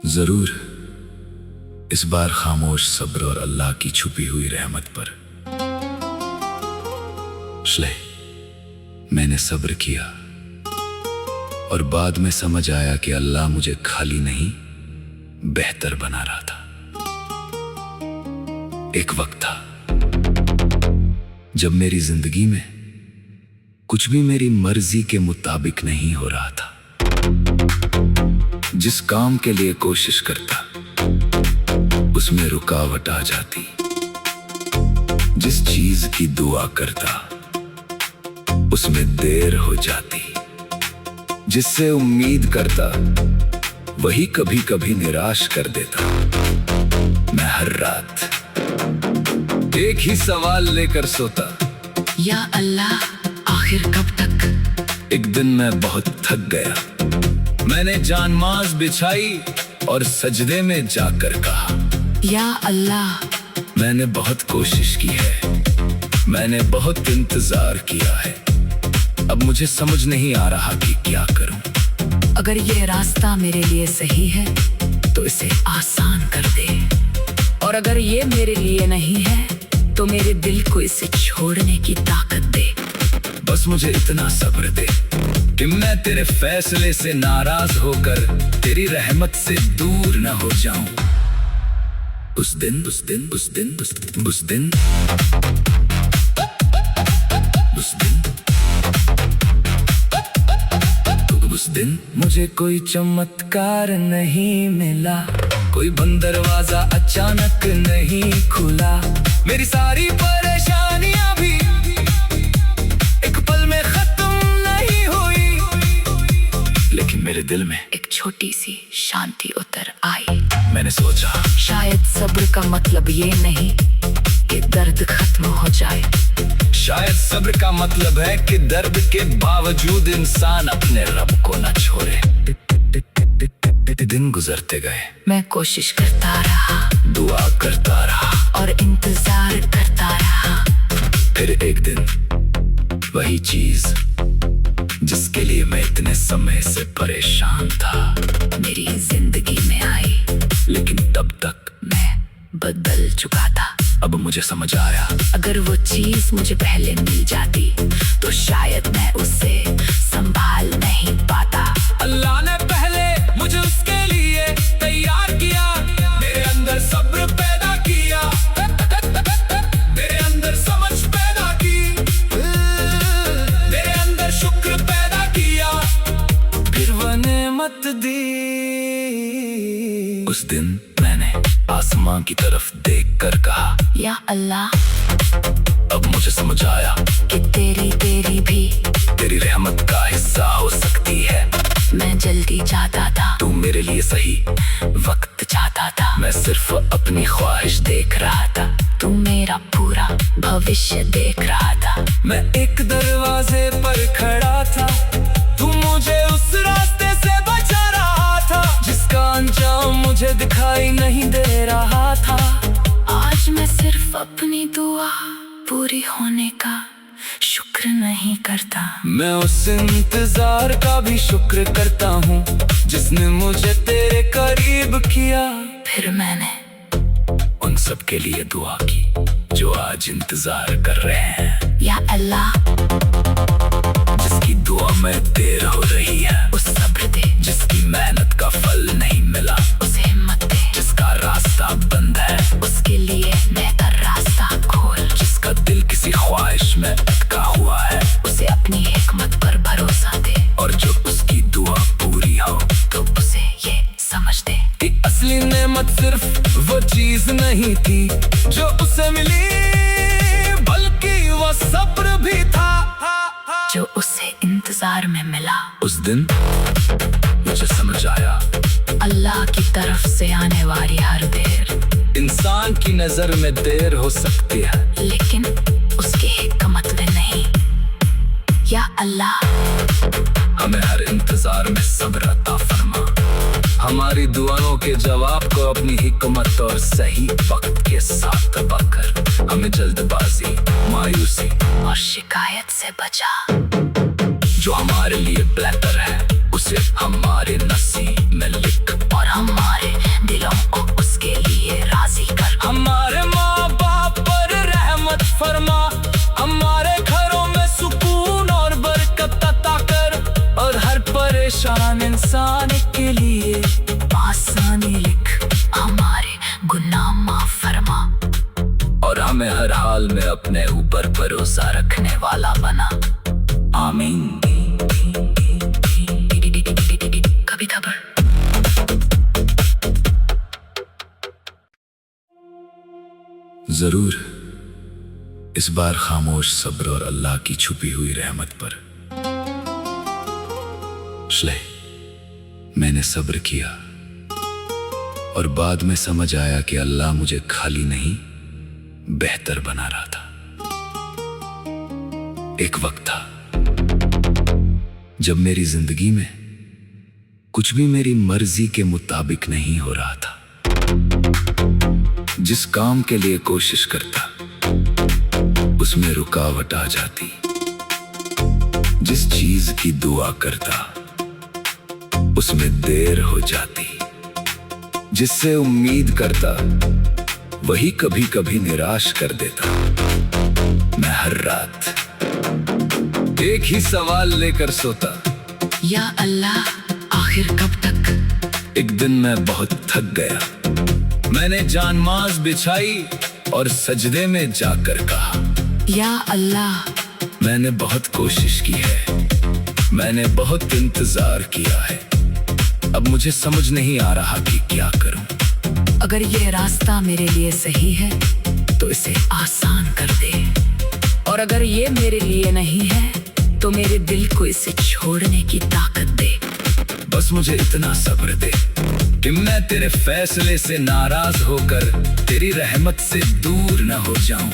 जरूर इस बार खामोश सब्र और अल्लाह की छुपी हुई रहमत पर। इसलिए मैंने सब्र किया और बाद में समझ आया कि अल्लाह मुझे खाली नहीं बेहतर बना रहा था। एक वक्त था जब मेरी जिंदगी में कुछ भी मेरी मर्जी के मुताबिक नहीं हो रहा था। जिस काम के लिए कोशिश करता उसमें रुकावट आ जाती, जिस चीज की दुआ करता उसमें देर हो जाती, जिससे उम्मीद करता वही कभी कभी निराश कर देता। मैं हर रात एक ही सवाल लेकर सोता, या अल्लाह आखिर कब तक। एक दिन मैं बहुत थक गया, मैंने जानमाज़ बिछाई और सजदे में जाकर कहा, या अल्लाह मैंने बहुत कोशिश की है, मैंने बहुत इंतजार किया है, अब मुझे समझ नहीं आ रहा कि क्या करूं। अगर ये रास्ता मेरे लिए सही है तो इसे आसान कर दे, और अगर ये मेरे लिए नहीं है तो मेरे दिल को इसे छोड़ने की ताकत दे। बस मुझे इतना सब्र दे कि मैं तेरे फैसले से नाराज होकर तेरी रहमत से दूर न हो जाऊं। उस दिन मुझे कोई चमत्कार नहीं मिला, कोई बंद दरवाजा अचानक नहीं खुला। मेरी सारी परेशानियां भी एक पल में खत्म नहीं हुई, लेकिन मेरे दिल में एक छोटी सी शांति उतर आई। मैंने सोचा शायद सब्र का मतलब ये नहीं कि दर्द खत्म हो जाए, शायद सब्र का मतलब है कि दर्द के बावजूद इंसान अपने रब को न छोड़े। दिन गुजरते गए, मैं कोशिश करता रहा, दुआ करता रहा और इंतजार करता रहा। फिर एक दिन वही चीज जिसके लिए मैं इतने समय से परेशान था मेरी जिंदगी में आई, लेकिन तब तक मैं बदल चुका था। अब मुझे समझ आया, अगर वो चीज मुझे पहले मिल जाती तो शायद मैं उसे संभाल नहीं पाता। अल्लाह ने पहले मुझे उसके लिए तैयार किया, मेरे अंदर सब्र पैदा किया, मेरे अंदर समझ पैदा की, मेरे अंदर शुक्र पैदा किया, फिर वो नेमत दी। उस दिन मैंने आसमां की तरफ देखकर कहा, या अल्लाह अब मुझे समझ आया कि तेरी भी तेरी रहमत का हिस्सा हो सकती है। मैं जल्दी चाहता था, तू मेरे लिए सही वक्त चाहता था, मैं सिर्फ अपनी ख्वाहिश देख रहा था, तू मेरा पूरा भविष्य देख रहा था। मैं एक दरवाजे पर खड़ा था, तू मुझे उस रास्ते से बचा रहा था जिसका अंजाम मुझे दिखाई नहीं दे रहा था। आज मैं सिर्फ अपनी दुआ पूरी होने का शुक्र नहीं करता, मैं उस इंतजार का भी शुक्र करता हूँ जिसने मुझे तेरे करीब किया। फिर मैंने उन सब के लिए दुआ की जो आज इंतजार कर रहे हैं, या अल्लाह जिसकी दुआ में देर हो रही है उस सब्र दे, जिसकी मेहनत का फल नहीं मिला उसे हिम्मत दे, जिसका रास्ता बंद है उसके लिए बेहतर रास्ता खोल, जिसका दिल किसी ख्वाहिश में अटका हुआ है उसे अपनी हिकमत पर भरोसा दे, और जो उसकी दुआ पूरी हो तो उसे ये समझ दे कि असली नेमत सिर्फ वो चीज नहीं थी जो उसे मिली, बल्कि वो सब्र भी था जो उसे इंतजार में मिला। उस दिन मुझे समझ आया, अल्लाह की तरफ से आने वाली हर देर इंसान की नजर में देर हो सकती है, लेकिन उसकी हिकमत में नहीं। या अल्लाह हमें हर इंतजार में सब्र अता फरमा, हमारी दुआओं के जवाब को अपनी हिकमत और सही वक्त के साथ दबाकर हमें जल्दबाजी, मायूसी और शिकायत से बचा। जो हमारे लिए बेहतर है उसे हमारे नसीब में लिख, और हमारे बरसाने के लिए आसानी लिख, हमारे गुनाह माफ फरमा, और हमें हर हाल में अपने ऊपर भरोसा रखने वाला बना। आमीन। कभी खबर। जरूर इस बार खामोश सब्र और अल्लाह की छुपी हुई रहमत पर। मैंने सब्र किया और बाद में समझ आया कि अल्लाह मुझे खाली नहीं बेहतर बना रहा था। एक वक्त था जब मेरी जिंदगी में कुछ भी मेरी मर्जी के मुताबिक नहीं हो रहा था। जिस काम के लिए कोशिश करता उसमें रुकावट आ जाती, जिस चीज की दुआ करता उसमें देर हो जाती, जिससे उम्मीद करता वही कभी कभी निराश कर देता। मैं हर रात एक ही सवाल लेकर सोता, या अल्लाह आखिर कब तक। एक दिन मैं बहुत थक गया, मैंने जानमाज़ बिछाई और सजदे में जाकर कहा, या अल्लाह मैंने बहुत कोशिश की है, मैंने बहुत इंतजार किया है, अब मुझे समझ नहीं आ रहा कि क्या करूं। अगर ये रास्ता मेरे लिए सही है तो इसे आसान कर दे, और अगर ये मेरे लिए नहीं है तो मेरे दिल को इसे छोड़ने की ताकत दे। बस मुझे इतना सब्र दे कि मैं तेरे फैसले से नाराज होकर तेरी रहमत से दूर न हो जाऊं।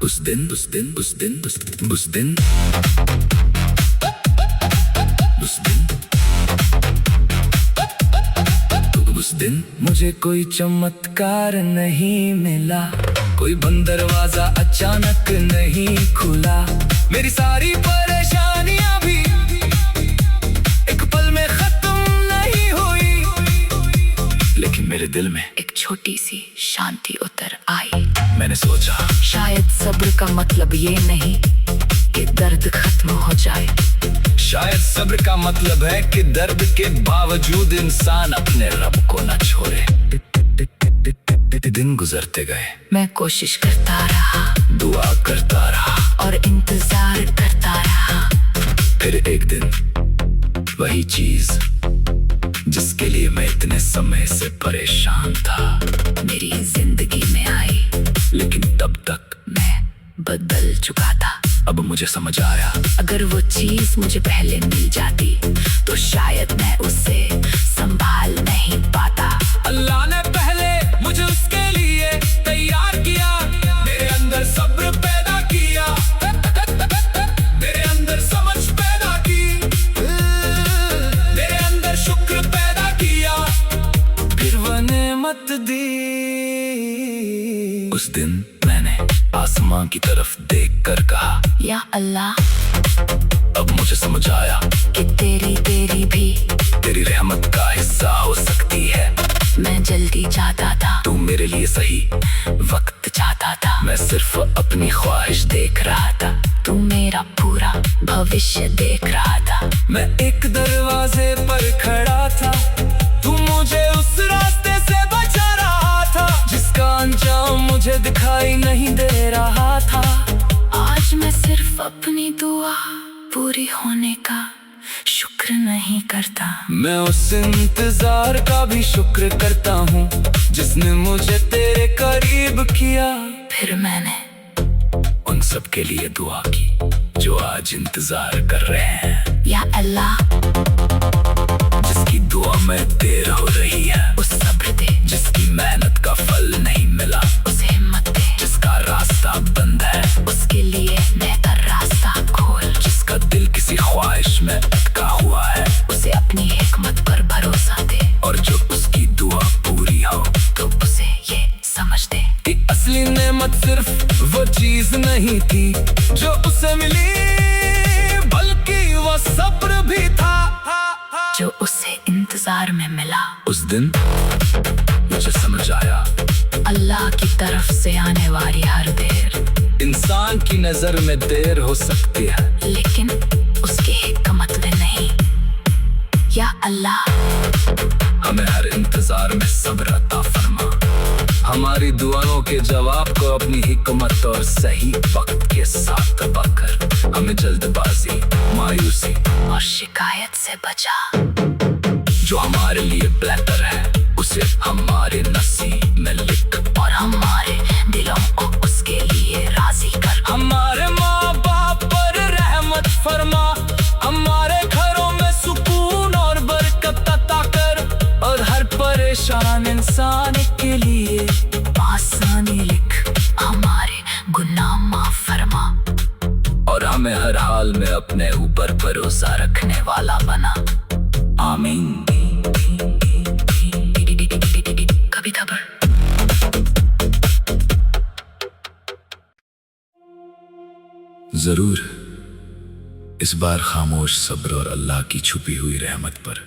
उस दिन मुझे कोई चमत्कार नहीं मिला, कोई बंद दरवाजा अचानक नहीं खुला, मेरी सारी परेशानियां भी एक पल में खत्म नहीं हुई, लेकिन मेरे दिल में एक छोटी सी शांति उतर आई। मैंने सोचा शायद सब्र का मतलब ये नहीं कि दर्द खत्म हो जाए, शायद सब्र का मतलब है कि दर्द के बावजूद इंसान अपने रब को न छोड़े। दिन गुजरते गए, मैं कोशिश करता रहा, दुआ करता रहा और इंतजार करता रहा। फिर एक दिन वही चीज जिसके लिए मैं इतने समय से परेशान था मेरी जिंदगी में आई, लेकिन तब तक मैं बदल चुका था। अब मुझे समझ आया, अगर वो चीज मुझे पहले मिल जाती तो शायद मैं उसे संभाल नहीं पाता। अल्लाह ने पहले मुझे उसके लिए तैयार किया, मेरे अंदर सब्र पैदा किया, मेरे अंदर समझ पैदा की, मेरे अंदर शुक्र पैदा किया, फिर वो नेमत दी। उस दिन मैंने आसमां की तरफ देखकर कहा, या अल्लाह अब मुझे समझ आया कि तेरी भी तेरी रहमत का हिस्सा हो सकती है। मैं जल्दी चाहता था, तू मेरे लिए सही वक्त चाहता था, मैं सिर्फ अपनी ख्वाहिश देख रहा था, तू मेरा पूरा भविष्य देख रहा था। मैं एक दरवाजे पर खड़ा था, तू मुझे उस रास्ते से बचा रहा था जिसका अंजाम मुझे दिखाई नहीं दे रहा था। आज मैं सिर्फ अपनी दुआ पूरी होने का शुक्र नहीं करता, मैं उस इंतजार का भी शुक्र करता हूँ जिसने मुझे तेरे करीब किया। फिर मैंने उन सब के लिए दुआ की जो आज इंतजार कर रहे हैं, या अल्लाह जिसकी दुआ में देर हो रही है उस सब्र दे, जिसकी मेहनत का फल नहीं मिला उसे हिम्मत दे, जिसका रास्ता बंद है उसके लिए बेहतर रास्ता खोल, जिसका दिल किसी ख्वाहिश में अटका हुआ है उसे अपनी हिकमत पर भरोसा दे, और जो उसकी दुआ पूरी हो तो उसे ये समझ दे कि असली नेमत सिर्फ वो चीज नहीं थी जो उसे मिली, बल्कि वो सब्र भी था जो उसे इंतजार में मिला। उस दिन मुझे समझ आया, अल्लाह की तरफ से आने वाली हर देर इंसान की नजर में देर हो सकती है, लेकिन उसकी हिकमत में नहीं। या अल्लाह हमें हर इंतजार में सब्र अता फरमा। हमारी दुआओं के जवाब को अपनी हिकमत और सही वक्त के साथ दबा कर हमें जल्दबाजी, मायूसी और शिकायत से बचा। जो हमारे लिए बेहतर है उसे हमारे नसीब में लिख और हमारे दिलों को उसके लिए राजी कर। हमारे माँ बाप पर रहमत फरमा, हमारे घरों में सुकून और बरकत अता कर, और हर परेशान इंसान के लिए आसानी लिख, हमारे गुनाह माफ फरमा, और हमें हर हाल में अपने ऊपर भरोसा रखने वाला बना। आमीन। कभी खबर। जरूर इस बार खामोश सब्र और अल्लाह की छुपी हुई रहमत पर।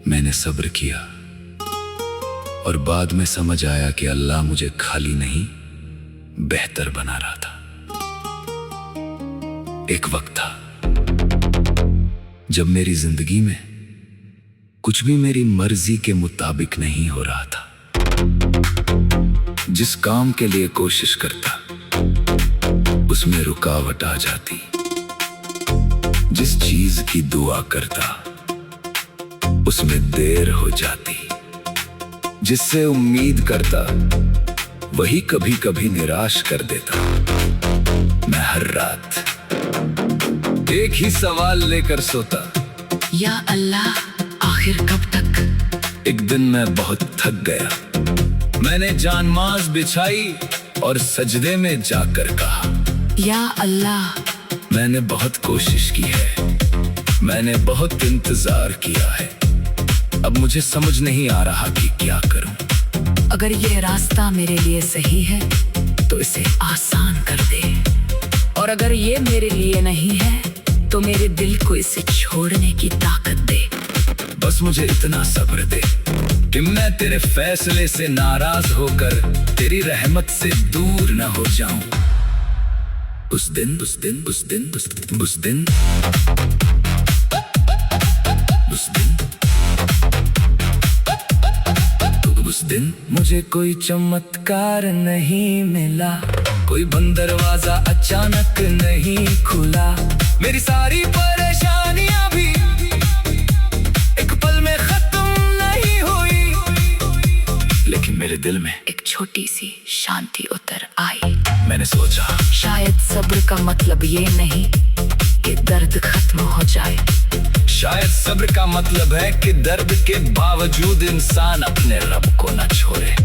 मैंने सब्र किया और बाद में समझ आया कि अल्लाह मुझे खाली नहीं बेहतर बना रहा था। एक वक्त था जब मेरी जिंदगी में कुछ भी मेरी मर्जी के मुताबिक नहीं हो रहा था। जिस काम के लिए कोशिश करता उसमें रुकावट आ जाती, जिस चीज की दुआ करता उसमें देर हो जाती, जिससे उम्मीद करता वही कभी कभी निराश कर देता। मैं हर रात एक ही सवाल लेकर सोता, या अल्लाह आखिर कब तक। एक दिन मैं बहुत थक गया, मैंने जानमाज़ बिछाई और सजदे में जाकर कहा, या अल्लाह मैंने बहुत कोशिश की है, मैंने बहुत इंतजार किया है, अब मुझे समझ नहीं आ रहा कि क्या करूं। अगर ये रास्ता मेरे लिए सही है तो इसे आसान कर दे, और अगर ये मेरे लिए नहीं है तो मेरे दिल को इसे छोड़ने की ताकत दे। बस मुझे इतना सब्र दे कि मैं तेरे फैसले से नाराज होकर तेरी रहमत से दूर न हो जाऊं। उस दिन मुझे कोई चमत्कार नहीं मिला, कोई बंद दरवाजा अचानक नहीं खुला, मेरी सारी परेशानियां भी एक पल में खत्म नहीं हुई, लेकिन मेरे दिल में एक छोटी सी शांति उतर आई। मैंने सोचा शायद सब्र का मतलब ये नहीं कि दर्द खत्म हो जाए, शायद सब्र का मतलब है कि दर्द के बावजूद इंसान अपने रब को न छोड़े।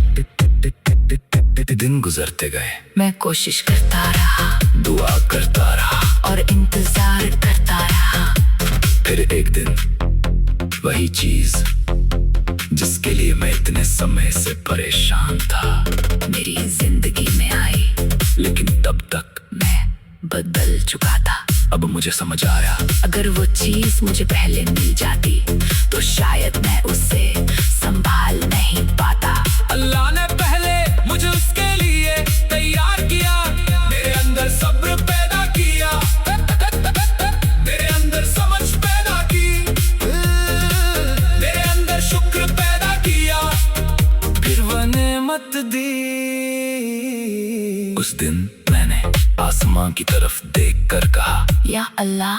दिन गुजरते गए, मैं कोशिश करता रहा, दुआ करता रहा और इंतजार करता रहा। फिर एक दिन वही चीज जिसके लिए मैं इतने समय से परेशान था मेरी जिंदगी में आई, लेकिन तब तक मैं बदल चुका था। अब मुझे समझ आया, अगर वो चीज मुझे पहले मिल जाती तो शायद मैं उसे संभाल नहीं पाता। अल्लाह ने पहले मुझे उसके लिए तैयार किया, मेरे अंदर सब्र पैदा किया, मेरे अंदर समझ पैदा की, मेरे अंदर शुक्र पैदा किया, फिर वो नेमत दी। उस दिन मैंने आसमां की तरफ देखकर कहा, या अल्लाह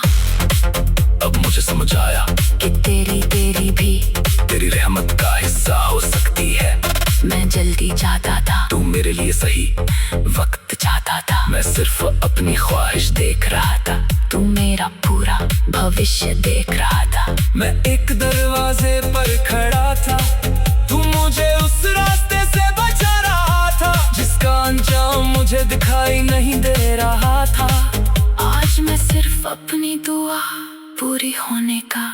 अब मुझे समझ आया कि तेरी भी तेरी रहमत का हिस्सा हो सकती है। मैं जल्दी चाहता था, तू मेरे लिए सही वक्त चाहता था, मैं सिर्फ अपनी ख्वाहिश देख रहा था, तू मेरा पूरा भविष्य देख रहा था। मैं एक दरवाजे पर खड़ा था, तू मुझे उस रास्ते से बचा रहा था जिसका अंजाम मुझे दिखाई नहीं दे रहा था। आज मैं सिर्फ अपनी दुआ पूरी होने का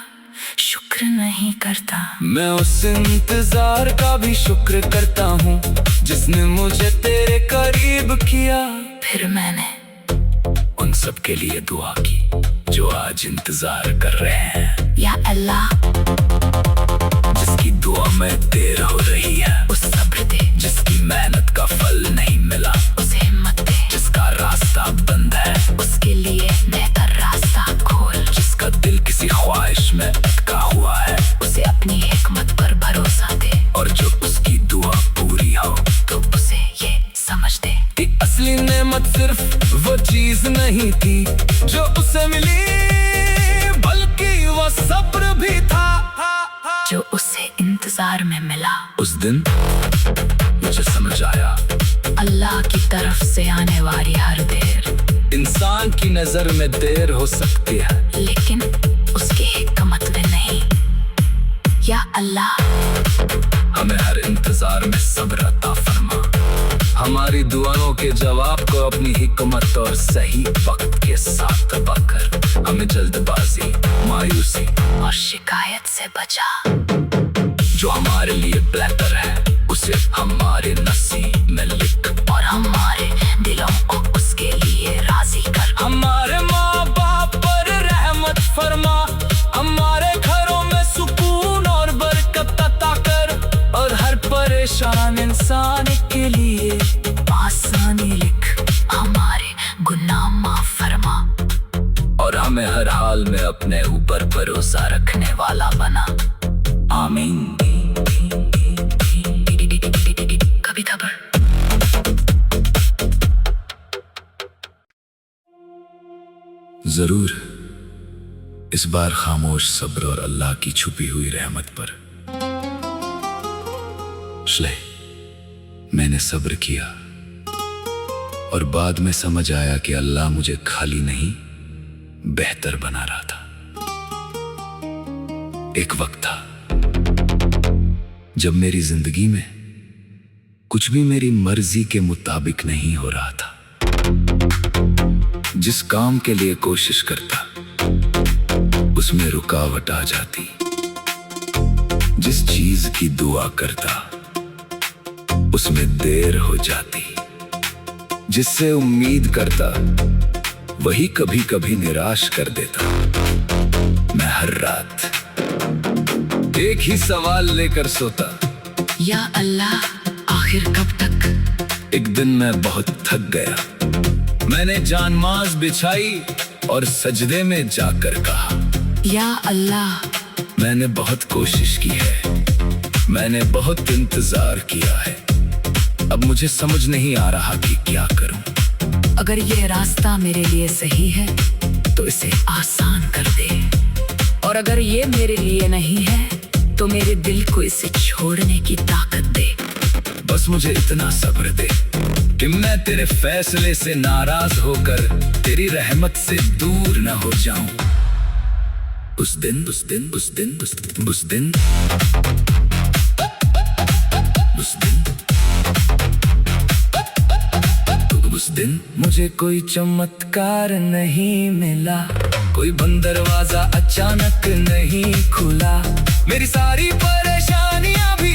शुक्र नहीं करता, मैं उस इंतजार का भी शुक्र करता हूँ जिसने मुझे तेरे करीब किया। फिर मैंने उन सब के लिए दुआ की जो आज इंतजार कर रहे हैं। या अल्लाह जिसकी दुआ में देर हो रही है उस सब्र दे, जिसकी मेहनत का फल नहीं मिला उसे हिम्मत दे, जिसका रास्ता बंद है उसके लिए बेहतर रास्ता खोल। में अटका हुआ है, उसे अपनी हिकमत पर भरोसा दे। और जो उसकी दुआ पूरी हो तो उसे ये समझ दे कि असली नेमत सिर्फ वो चीज नहीं थी जो उसे मिली, बल्कि वो सब्र भी था जो उसे इंतजार में मिला। उस दिन मुझे समझ आया, अल्लाह की तरफ से आने वाली हर देर इंसान की नजर में देर हो सकती है, लेकिन उसकी हिकमत में नहीं। या अल्लाह हमें हर इंतजार में सब्र अता फरमा, हमारी दुआओं के जवाब को अपनी हिकमत और सही वक्त के साथ दबाकर हमें जल्दबाजी, मायूसी और शिकायत से बचा। जो हमारे लिए बेहतर है उसे हमारे नसीब में लिख, और हमारे दिलों को उसके लिए राजी कर। हमारे माँ बाप पर रहमत फरमा, हमारे घरों में सुकून और बरकत अता कर, और हर परेशान इंसान के लिए आसानी लिख, हमारे गुनाह माफ फरमा, और हमें हर हाल में अपने ऊपर भरोसा रखने वाला बना। आमीन। कभी खबर। जरूर इस बार खामोश सब्र और अल्लाह की छुपी हुई रहमत पर। मैंने सब्र किया और बाद में समझ आया कि अल्लाह मुझे खाली नहीं बेहतर बना रहा था। एक वक्त था जब मेरी जिंदगी में कुछ भी मेरी मर्जी के मुताबिक नहीं हो रहा था। जिस काम के लिए कोशिश करता उसमें रुकावट आ जाती, जिस चीज की दुआ करता उसमें देर हो जाती, जिससे उम्मीद करता वही कभी कभी निराश कर देता। मैं हर रात एक ही सवाल लेकर सोता, या अल्लाह आखिर कब तक। एक दिन मैं बहुत थक गया, मैंने जानमाज़ बिछाई और सजदे में जाकर कहा, या अल्लाह मैंने बहुत कोशिश की है, मैंने बहुत इंतजार किया है, अब मुझे समझ नहीं आ रहा कि क्या करूं। अगर ये रास्ता मेरे लिए सही है तो इसे आसान कर दे, और अगर ये मेरे लिए नहीं है तो मेरे दिल को इसे छोड़ने की ताकत दे। बस मुझे इतना सब्र दे कि मैं तेरे फैसले से नाराज होकर तेरी रहमत से दूर न हो जाऊं। उस दिन मुझे कोई चमत्कार नहीं मिला, कोई बंद दरवाजा अचानक नहीं खुला, मेरी सारी परेशानियां भी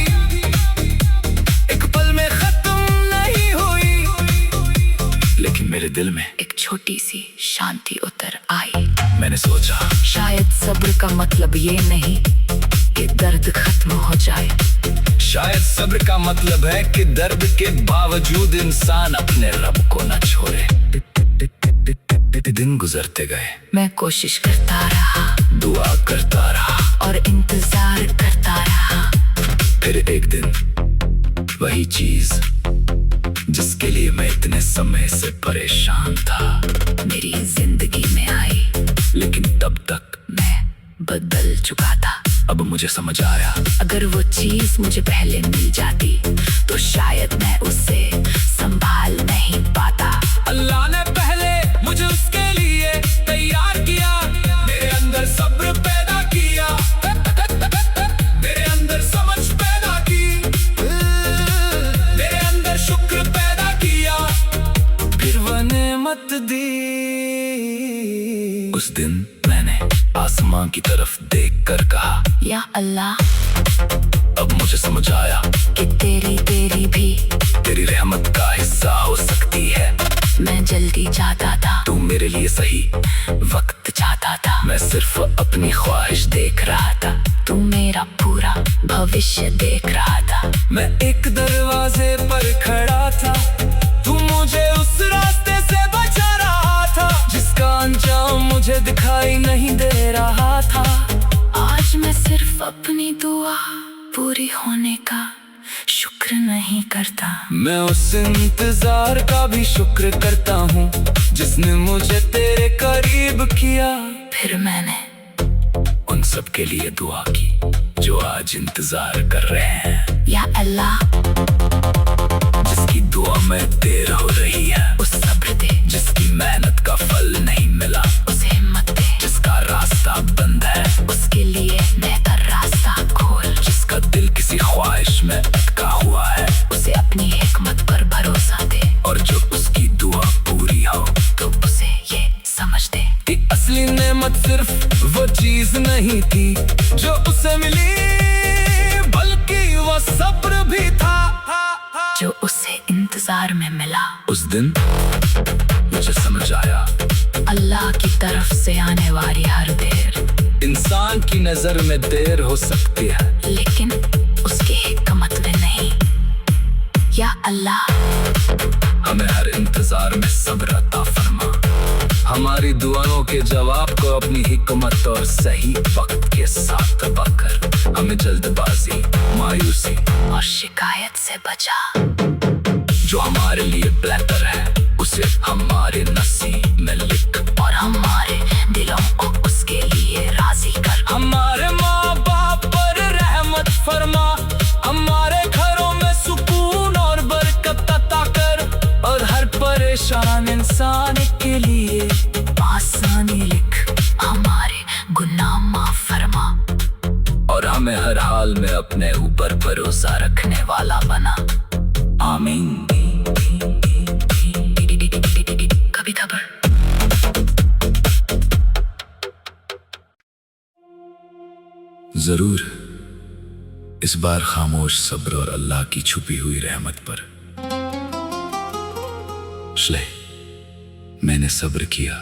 एक पल में खत्म नहीं हुई, लेकिन मेरे दिल में एक छोटी सी शांति उतर आई। मैंने सोचा शायद सब्र का मतलब ये नहीं कि दर्द खत्म हो जाए, शायद सब्र का मतलब है कि दर्द के बावजूद इंसान अपने रब को न छोड़े। दिन गुजरते गए, मैं कोशिश करता रहा, दुआ करता रहा और इंतजार करता रहा। फिर एक दिन वही चीज जिसके लिए मैं इतने समय से परेशान था मेरी जिंदगी में आई, लेकिन तब तक मैं बदल चुका था। अब मुझे समझ आया, अगर वो चीज मुझे पहले मिल जाती तो शायद मैं उसे संभाल नहीं पाता। अल्लाह ने पहले मुझे उसके लिए तैयार किया, मेरे अंदर सब्र पैदा किया, मेरे अंदर समझ पैदा की, मेरे अंदर शुक्र पैदा किया, फिर वो नेमत दी। उस दिन मैंने आसमां की तरफ देखकर कहा, या अल्लाह अब मुझे समझ आया कि तेरी भी तेरी रहमत का हिस्सा हो सकती है। मैं जल्दी चाहता था, तू मेरे लिए सही वक्त चाहता था, मैं सिर्फ अपनी ख्वाहिश देख रहा था, तू मेरा पूरा भविष्य देख रहा था। मैं एक दरवाजे पर खड़ा था, तू मुझे उस रास्ते से बचा रहा था जिसका अंजाम मुझे दिखाई नहीं दे रहा था। अपनी दुआ पूरी होने का शुक्र नहीं करता। मैं उस इंतजार का भी शुक्र करता हूँ जिसने मुझे तेरे करीब किया। फिर मैंने उन सब के लिए दुआ की जो आज इंतजार कर रहे हैं। या अल्लाह, जिसकी दुआ में देर हो रही है उस सब्र दे, जिसकी मेहनत का फल नहीं मिला उसे हिम्मत दे, जिसका रास्ता बंद है उसके लिए बेहतर रास्ता खोल, जिसका दिल किसी ख्वाहिश में अटका हुआ है उसे अपनी हिकमत पर भरोसा दे, और जो उसकी दुआ पूरी हो तो उसे ये समझ दे कि असली नेमत सिर्फ वो चीज नहीं थी जो उसे मिली, बल्कि वो सब्र भी था जो उसे इंतजार में मिला। उस दिन मुझे समझ आया अल्लाह की तरफ से आने वाली हर देर इंसान की नजर में देर हो सकती है, लेकिन उसकी हिकमत में नहीं। या अल्लाह, हमें हर इंतजार में सब्र अता फरमा। हमारी दुआओं के जवाब को अपनी हिकमत और सही वक्त के साथ दबाकर हमें जल्दबाजी, मायूसी और शिकायत से बचा। जो हमारे लिए बेहतर है उसे हमारे नसीब में लिख, और हमारे दिलों को उसके लिए राजी कर। हमारे माँ बाप पर रहमत फरमा, हमारे घरों में सुकून और बरकत अता कर, और हर परेशान इंसान के लिए आसानी लिख, हमारे गुनाह माफ फरमा, और हमें हर हाल में अपने ऊपर भरोसा रखने वाला बना। आमीन। कभी खबर। जरूर इस बार खामोश सब्र और अल्लाह की छुपी हुई रहमत पर। मैंने सब्र किया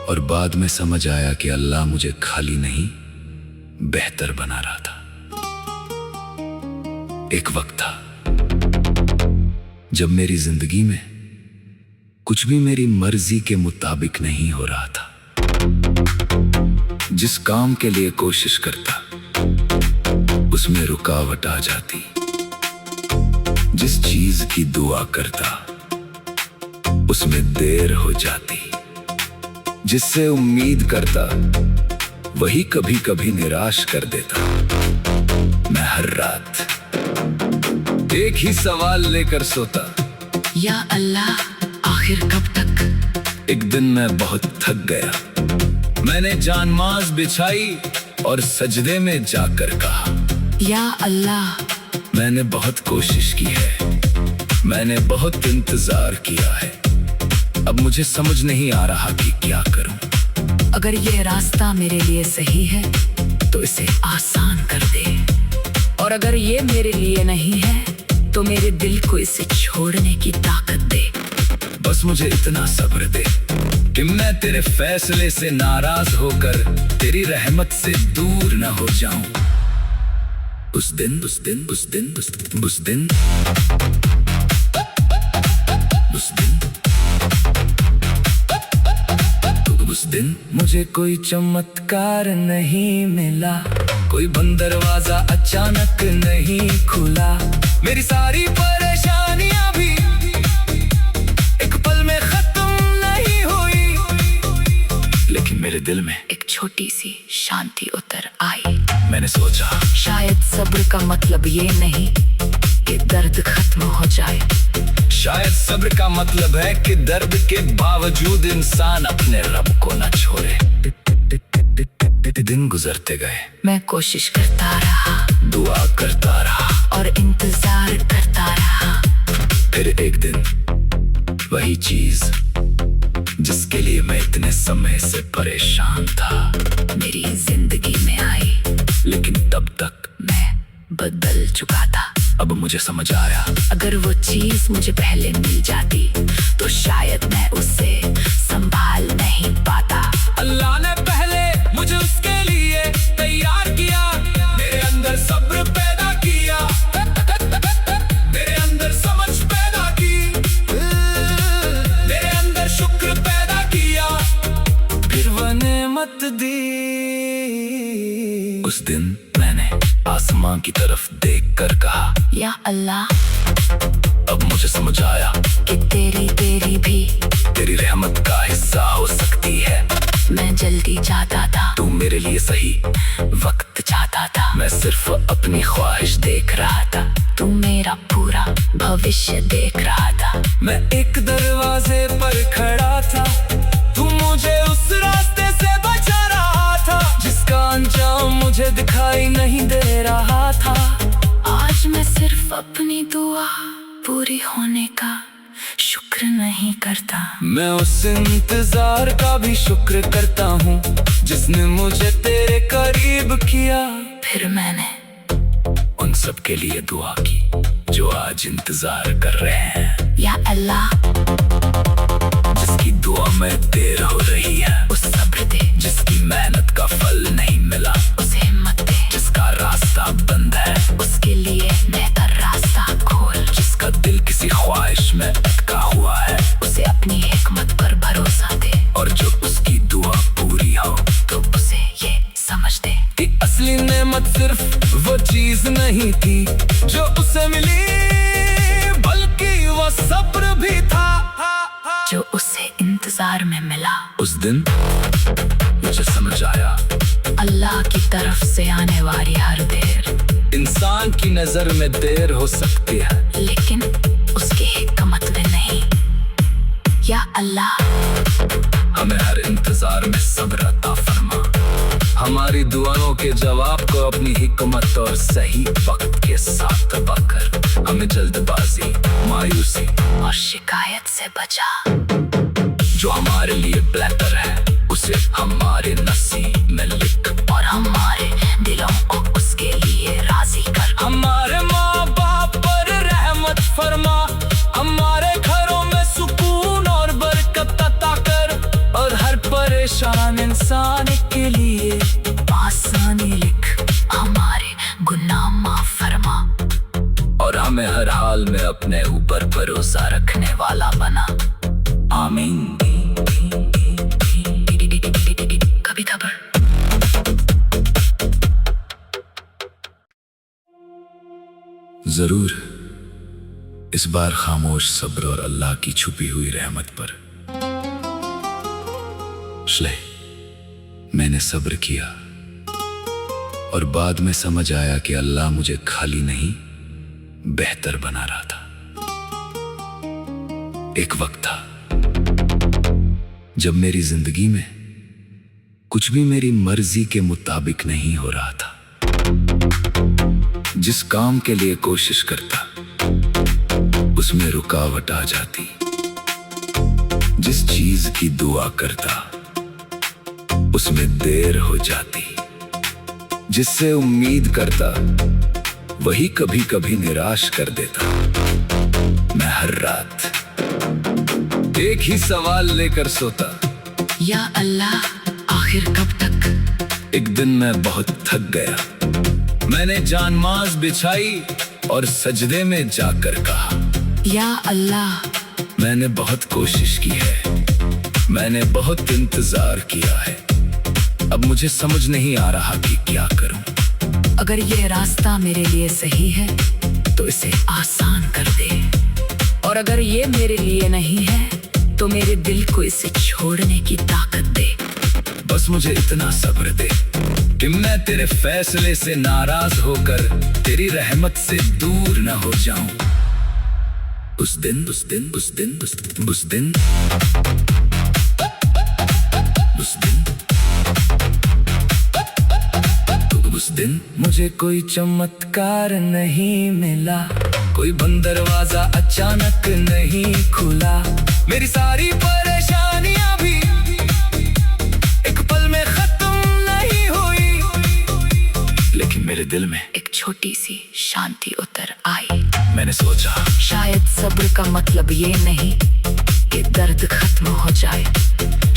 और बाद में समझ आया कि अल्लाह मुझे खाली नहीं बेहतर बना रहा था। एक वक्त था जब मेरी जिंदगी में कुछ भी मेरी मर्जी के मुताबिक नहीं हो रहा था। जिस काम के लिए कोशिश करता उसमें रुकावट आ जाती, जिस चीज की दुआ करता उसमें देर हो जाती, जिससे उम्मीद करता वही कभी कभी निराश कर देता। मैं हर रात एक ही सवाल लेकर सोता, या अल्लाह, आखिर कब तक। एक दिन मैं बहुत थक गया, मैंने जानमाज़ बिछाई और सजदे में जाकर कहा, या अल्लाह, मैंने बहुत कोशिश की है, मैंने बहुत इंतजार किया है, अब मुझे समझ नहीं आ रहा कि क्या करूं। अगर ये रास्ता मेरे लिए सही है तो इसे आसान कर दे, और अगर ये मेरे लिए नहीं है तो मेरे दिल को इसे छोड़ने की ताकत दे। बस मुझे इतना सब्र दे कि मैं तेरे फैसले से नाराज होकर तेरी रहमत से दूर न हो जाऊं। उस दिन मुझे कोई चमत्कार नहीं मिला, कोई बंद दरवाजा अचानक नहीं खुला, मेरी सारी परेशानियां भी एक पल में खत्म नहीं हुई, लेकिन मेरे दिल में एक छोटी सी शांति उतर आई। मैंने सोचा शायद सब्र का मतलब ये नहीं कि दर्द खत्म हो जाए, शायद सब्र का मतलब है कि दर्द के बावजूद इंसान अपने रब को न छोड़े। दिन गुजरते गए, मैं कोशिश करता रहा, दुआ करता रहा और इंतजार करता रहा। फिर एक दिन वही चीज जिसके लिए मैं इतने समय से परेशान था मेरी जिंदगी में आई, लेकिन तब तक मैं बदल चुका था। अब मुझे समझ आया, अगर वो चीज मुझे पहले मिल जाती तो शायद मैं उसे संभाल नहीं पाता। अल्लाह ने पहले मुझे उसके लिए तैयार किया, मेरे अंदर सब्र पैदा किया, मेरे अंदर समझ पैदा की, मेरे अंदर शुक्र पैदा किया, फिर वो नेमत दी उस दिन मैंने आसमां की तरफ देखकर कहा, या अल्लाह, अब मुझे समझ आया कि तेरी भी तेरी रहमत का हिस्सा हो सकती है। मैं जल्दी चाहता था, तू मेरे लिए सही वक्त चाहता था, मैं सिर्फ अपनी ख्वाहिश देख रहा था, तू मेरा पूरा भविष्य देख रहा था। मैं एक दरवाजे पर खड़ा था, तू मुझे उस रास्ते से बचा रहा था जिसका अंजाम मुझे दिखाई नहीं दे रहा था। आज मैं सिर्फ अपनी दुआ पूरी होने का शुक्र नहीं करता, मैं उस इंतजार का भी शुक्र करता हूँ जिसने मुझे तेरे करीब किया। फिर मैंने उन सब के लिए दुआ की जो आज इंतजार कर रहे हैं। या अल्लाह, जिसकी दुआ में देर हो रही है, उस सब्र दे, जिसकी मेहनत का फल नहीं मिला, उस हिम्मत दे, जिसका रास्ता बंद है, उसके लिए बेहतर रास्ता खोल, जिसका दिल किसी ख्वाहिश में अटका हुआ है, उसे अपनी हिकमत पर भरोसा दे, और जो उसकी दुआ पूरी हो तो उसे ये समझ दे कि असली नेमत सिर्फ वो चीज नहीं थी जो उसे मिली, बल्कि वो सब्र भी था जो उसे इंतजार में मिला। उस दिन मुझे समझ आया, अल्लाह की तरफ से आने वाली हर देर इंसान की नजर में देर हो सकती है, लेकिन उसकी हिकमत में नहीं। या अल्लाह, हमें हर इंतजार में सब्र अता फरमा, हमारी दुआओं के जवाब को अपनी हिकमत और सही वक्त के साथ दबाकर हमें जल्दबाजी, मायूसी और शिकायत से बचा। जो हमारे लिए बेहतर है उसे हमारे नसीब में लिख, और हमारे दिलों को उसके लिए राजी कर। हमारे माँ बाप पर रहमत फरमा, हमारे घरों में सुकून और बरकत अता कर, और हर परेशान इंसान के लिए आसानी लिख, हमारे गुनाह माफ फरमा, और हमें हर हाल में अपने ऊपर भरोसा रखने वाला बना। आमीन। कभी खबर। जरूर इस बार खामोश सब्र और अल्लाह की छुपी हुई रहमत पर। मैंने सब्र किया और बाद में समझ आया कि अल्लाह मुझे खाली नहीं बेहतर बना रहा था। एक वक्त था जब मेरी जिंदगी में कुछ भी मेरी मर्जी के मुताबिक नहीं हो रहा था। जिस काम के लिए कोशिश करता उसमें रुकावट आ जाती, जिस चीज की दुआ करता उसमें देर हो जाती, जिससे उम्मीद करता वही कभी कभी निराश कर देता। मैं हर रात एक ही सवाल लेकर सोता, या अल्लाह, आखिर कब तक? एक दिन मैं बहुत थक गया, मैंने जानमाज़ बिछाई और सजदे में जाकर कहा, या अल्लाह, मैंने बहुत कोशिश की है, मैंने बहुत इंतजार किया है, अब मुझे समझ नहीं आ रहा कि क्या करूं। अगर ये रास्ता मेरे लिए सही है तो इसे आसान कर दे, और अगर ये मेरे लिए नहीं है तो मेरे दिल को इसे छोड़ने की ताकत दे। बस मुझे इतना सब्र दे कि मैं तेरे फैसले से नाराज होकर तेरी रहमत से दूर न हो जाऊं। उस दिन मुझे कोई चमत्कार नहीं मिला, कोई बंद दरवाजा अचानक नहीं खुला, मेरी सारी परेशानियां भी एक पल में खत्म नहीं हुई, लेकिन मेरे दिल में एक छोटी सी शांति उतर आई। मैंने सोचा शायद सब्र का मतलब ये नहीं कि दर्द खत्म हो जाए,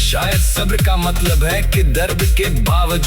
शायद सब्र का मतलब है कि दर्द के बावजूद